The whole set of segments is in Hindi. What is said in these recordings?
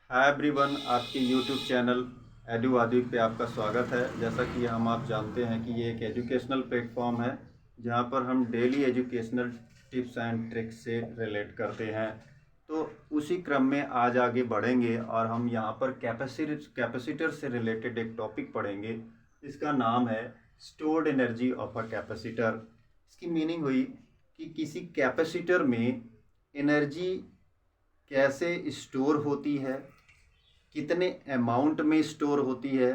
हाय एवरीवन, आपके यूट्यूब चैनल एडू आदिक पे आपका स्वागत है। जैसा कि आप जानते हैं कि ये एक एजुकेशनल प्लेटफॉर्म है जहाँ पर हम daily educational tips and tricks से रिलेट करते हैं। तो उसी क्रम में आज आगे बढ़ेंगे और हम यहाँ पर कैपेसिटर से रिलेटेड एक टॉपिक पढ़ेंगे। इसका नाम है stored energy of a capacitor. इसकी मीनिंग हुई कि किसी कैपेसिटर में एनर्जी कैसे स्टोर होती है, कितने अमाउंट में स्टोर होती है,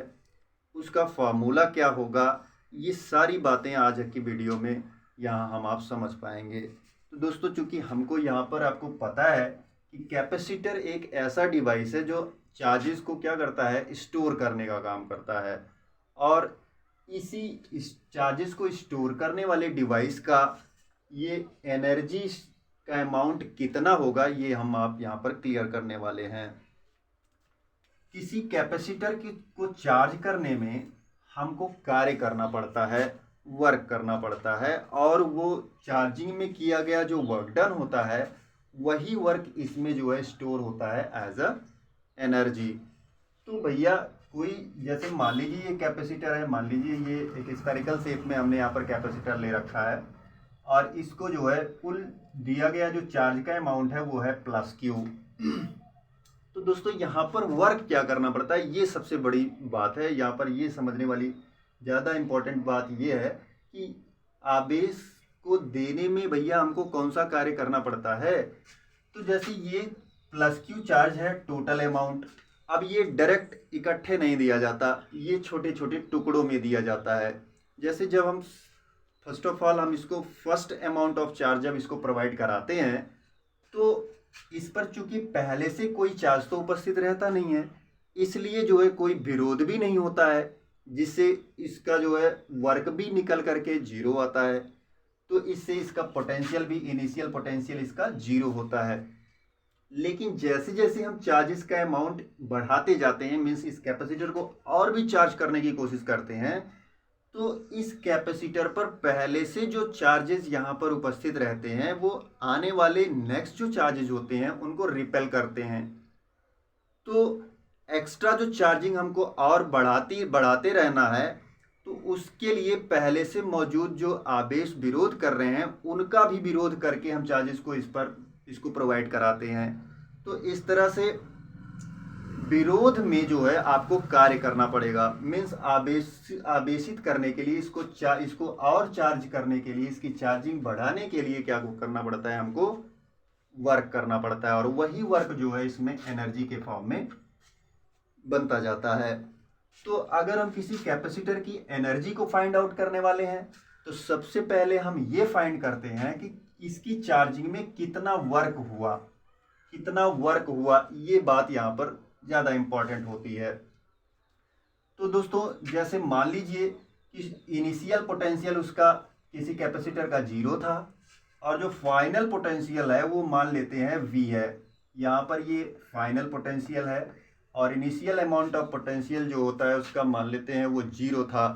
उसका फार्मूला क्या होगा। ये सारी बातें आज की वीडियो में यहाँ हम आप समझ पाएंगे। तो दोस्तों, चूंकि हमको यहाँ पर आपको पता है कि कैपेसिटर एक ऐसा डिवाइस है जो चार्जेस को क्या करता है, स्टोर करने का काम करता है। और इस चार्जेस को स्टोर करने वाले डिवाइस का ये एनर्जी का अमाउंट कितना होगा, ये हम आप यहाँ पर क्लियर करने वाले हैं। किसी कैपेसिटर को चार्ज करने में हमको कार्य करना पड़ता है, वर्क करना पड़ता है, और वो चार्जिंग में किया गया जो वर्क डन होता है वही वर्क इसमें जो है स्टोर होता है एज अ एनर्जी। तो भैया, कोई जैसे मान लीजिए ये कैपेसिटर है, मान लीजिए ये एक स्फेरिकल शेप में हमने यहाँ पर कैपेसिटर ले रखा है और इसको जो है कुल दिया गया जो चार्ज का अमाउंट है वो है +Q। तो दोस्तों, यहाँ पर वर्क क्या करना पड़ता है, ये सबसे बड़ी बात है। यहाँ पर ये समझने वाली ज़्यादा इम्पोर्टेंट बात ये है कि आवेश को देने में भैया हमको कौन सा कार्य करना पड़ता है। तो जैसे ये +Q चार्ज है, टोटल अमाउंट। अब ये डायरेक्ट इकट्ठे नहीं दिया जाता, ये छोटे छोटे टुकड़ों में दिया जाता है। जैसे जब हम फर्स्ट ऑफ ऑल हम इसको फर्स्ट अमाउंट ऑफ चार्ज जब इसको प्रोवाइड कराते हैं तो इस पर चूंकि पहले से कोई चार्ज तो उपस्थित रहता नहीं है, इसलिए जो है कोई विरोध भी नहीं होता है, जिससे इसका जो है वर्क भी निकल करके जीरो आता है। तो इससे इसका पोटेंशियल भी, इनिशियल पोटेंशियल इसका जीरो होता है। लेकिन जैसे जैसे हम चार्जेस का अमाउंट बढ़ाते जाते हैं, मीन्स इस कैपेसिटर को और भी चार्ज करने की कोशिश करते हैं, तो इस कैपेसिटर पर पहले से जो चार्जेस यहाँ पर उपस्थित रहते हैं वो आने वाले नेक्स्ट जो चार्जेस होते हैं उनको रिपेल करते हैं। तो एक्स्ट्रा जो चार्जिंग हमको और बढ़ाते रहना है, तो उसके लिए पहले से मौजूद जो आवेश विरोध कर रहे हैं उनका भी विरोध करके हम चार्जेस को इसको प्रोवाइड कराते हैं। तो इस तरह से विरोध में जो है आपको कार्य करना पड़ेगा, मीन्स आवेशित करने के लिए इसको और चार्ज करने के लिए, इसकी चार्जिंग बढ़ाने के लिए क्या करना पड़ता है, हमको वर्क करना पड़ता है। और वही वर्क जो है इसमें एनर्जी के फॉर्म में बनता जाता है। तो अगर हम किसी कैपेसिटर की एनर्जी को फाइंड आउट करने वाले हैं तो सबसे पहले हम ये फाइंड करते हैं कि इसकी चार्जिंग में कितना वर्क हुआ, ये बात यहाँ पर ज़्यादा इम्पॉर्टेंट होती है। तो दोस्तों, जैसे मान लीजिए कि इनिशियल पोटेंशियल उसका किसी कैपेसिटर का 0 था और जो फाइनल पोटेंशियल है वो मान लेते हैं V है। यहाँ पर ये फाइनल पोटेंशियल है और इनिशियल अमाउंट ऑफ पोटेंशियल जो होता है उसका मान लेते हैं वो 0 था।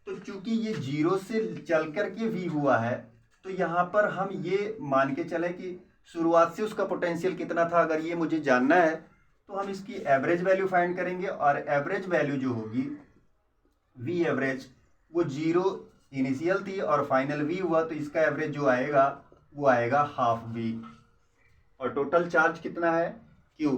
तो चूंकि ये 0 से चल कर के V हुआ है, तो यहाँ पर हम ये मान के चले कि शुरुआत से उसका पोटेंशियल कितना था। अगर ये मुझे जानना है तो हम इसकी एवरेज वैल्यू फाइंड करेंगे, और एवरेज वैल्यू जो होगी V एवरेज, वो 0 इनिशियल थी और फाइनल V हुआ, तो इसका एवरेज जो आएगा वो आएगा ½ V। और टोटल चार्ज कितना है, Q।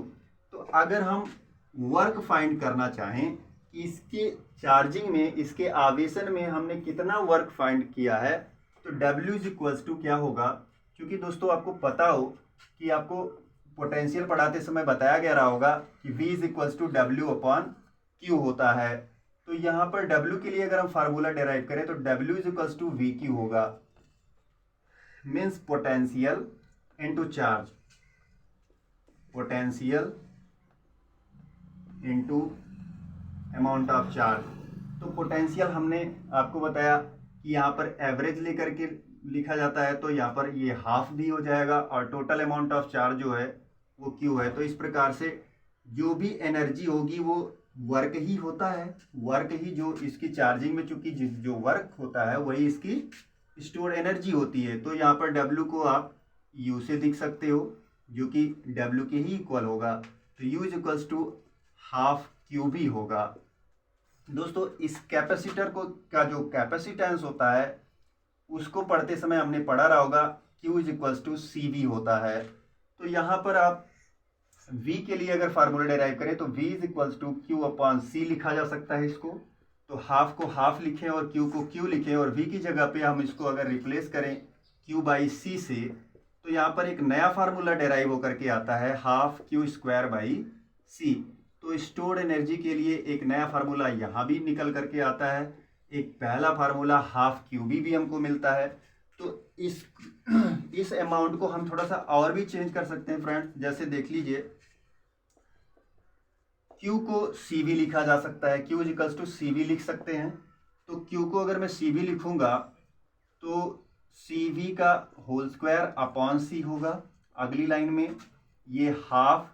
तो अगर हम वर्क फाइंड करना चाहें कि इसके चार्जिंग में, इसके आवेशन में हमने कितना वर्क फाइंड किया है, तो W इज इक्वल्स टू क्या होगा। क्योंकि दोस्तों आपको पता हो कि आपको पोटेंशियल पढ़ाते समय बताया गया रहा होगा कि V is equals to W/Q होता है। तो यहाँ पर W के लिए अगर हम फार्मूला डेराइव करें तो W is equals to VQ होगा, means potential into charge, potential into amount of charge. तो पोटेंशियल हमने आपको बताया कि यहाँ पर एवरेज लेकर के लिखा जाता है, तो यहाँ पर ये ½ V हो जाएगा, और टोटल अमाउंट ऑफ चार्ज जो है वो Q है। तो इस प्रकार से जो भी एनर्जी होगी वो वर्क ही होता है, वर्क ही जो इसकी चार्जिंग में, चूंकि जो वर्क होता है वही इसकी स्टोर एनर्जी होती है। तो यहाँ पर W को आप U से दिख सकते हो, जो कि W के ही इक्वल होगा। तो U is equals to half QB होगा। दोस्तों इस कैपेसिटर को का जो कैपेसिटेंस होता है उसको पढ़ते समय हमने पढ़ा रहा होगा Q is equals to CV होता है। तो यहाँ पर आप V के लिए अगर फार्मूला डेराइव करें तो V is equals to Q upon C लिखा जा सकता है इसको। तो हाफ को हाफ लिखें और Q को Q लिखें और V की जगह पे हम इसको अगर रिप्लेस करें Q बाई C से, तो यहाँ पर एक नया फार्मूला डेराइव होकर के आता है half Q square by C। तो स्टोर्ड एनर्जी के लिए एक नया फार्मूला यहाँ भी निकल करके आता है, एक पहला फार्मूला हाफ QB भी हमको मिलता है। तो इस अमाउंट को हम थोड़ा सा और भी चेंज कर सकते हैं फ्रेंड्स। जैसे देख लीजिए Q को CV लिखा जा सकता है, Q इक्वल्स टू CV लिख सकते हैं। तो Q को अगर मैं CV लिखूंगा तो CV का होल स्क्वायर अपॉन C होगा। अगली लाइन में ये half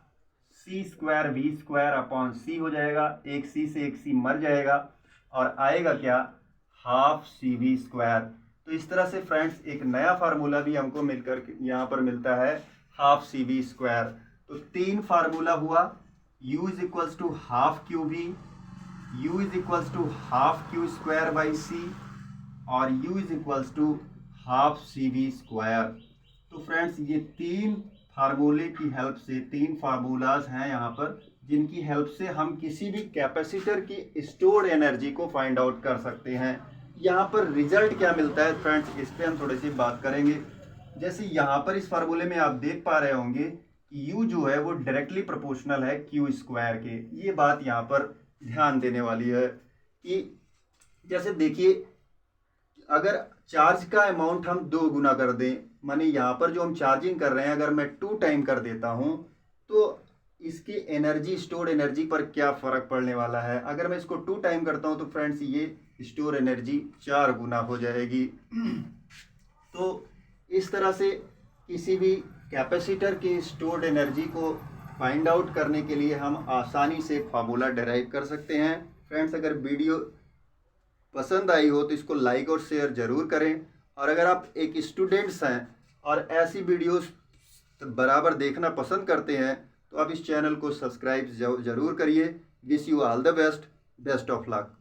C square V square upon C हो जाएगा, एक C से एक C मर जाएगा और आएगा क्या, हाफ CV स्क्वायर। तो इस तरह से फ्रेंड्स एक नया फार्मूला भी हमको मिलकर यहाँ पर मिलता है हाफ CV स्क्वायर। तो तीन फार्मूला हुआ, U is equals to half QB, U is equals to half Q square by C और U is equals to half CV square. तो फ्रेंड्स ये तीन फार्मूले की हेल्प से, तीन फार्मूलाज हैं यहाँ पर जिनकी हेल्प से हम किसी भी कैपेसिटर की स्टोर्ड एनर्जी को फाइंड आउट कर सकते हैं। यहाँ पर रिजल्ट क्या मिलता है फ्रेंड्स, इस पर हम थोड़ी सी बात करेंगे। जैसे यहाँ पर इस फार्मूले में आप देख पा रहे होंगे कि U जो है वो डायरेक्टली प्रोपोर्शनल है Q स्क्वायर के। ये बात यहाँ पर ध्यान देने वाली है कि जैसे देखिए अगर चार्ज का अमाउंट हम 2 गुना कर दें, माने यहाँ पर जो हम चार्जिंग कर रहे हैं अगर मैं 2 टाइम कर देता हूँ तो इसकी एनर्जी, स्टोर एनर्जी पर क्या फ़र्क पड़ने वाला है। अगर मैं इसको 2 टाइम करता हूँ तो फ्रेंड्स ये स्टोर एनर्जी 4 गुना हो जाएगी। तो इस तरह से किसी भी कैपेसिटर की स्टोर्ड एनर्जी को फाइंड आउट करने के लिए हम आसानी से फार्मूला डेराइव कर सकते हैं। फ्रेंड्स अगर वीडियो पसंद आई हो तो इसको लाइक और शेयर ज़रूर करें, और अगर आप एक स्टूडेंट्स हैं और ऐसी वीडियोस बराबर देखना पसंद करते हैं तो आप इस चैनल को सब्सक्राइब ज़रूर करिए। Wish you all the best, best of luck.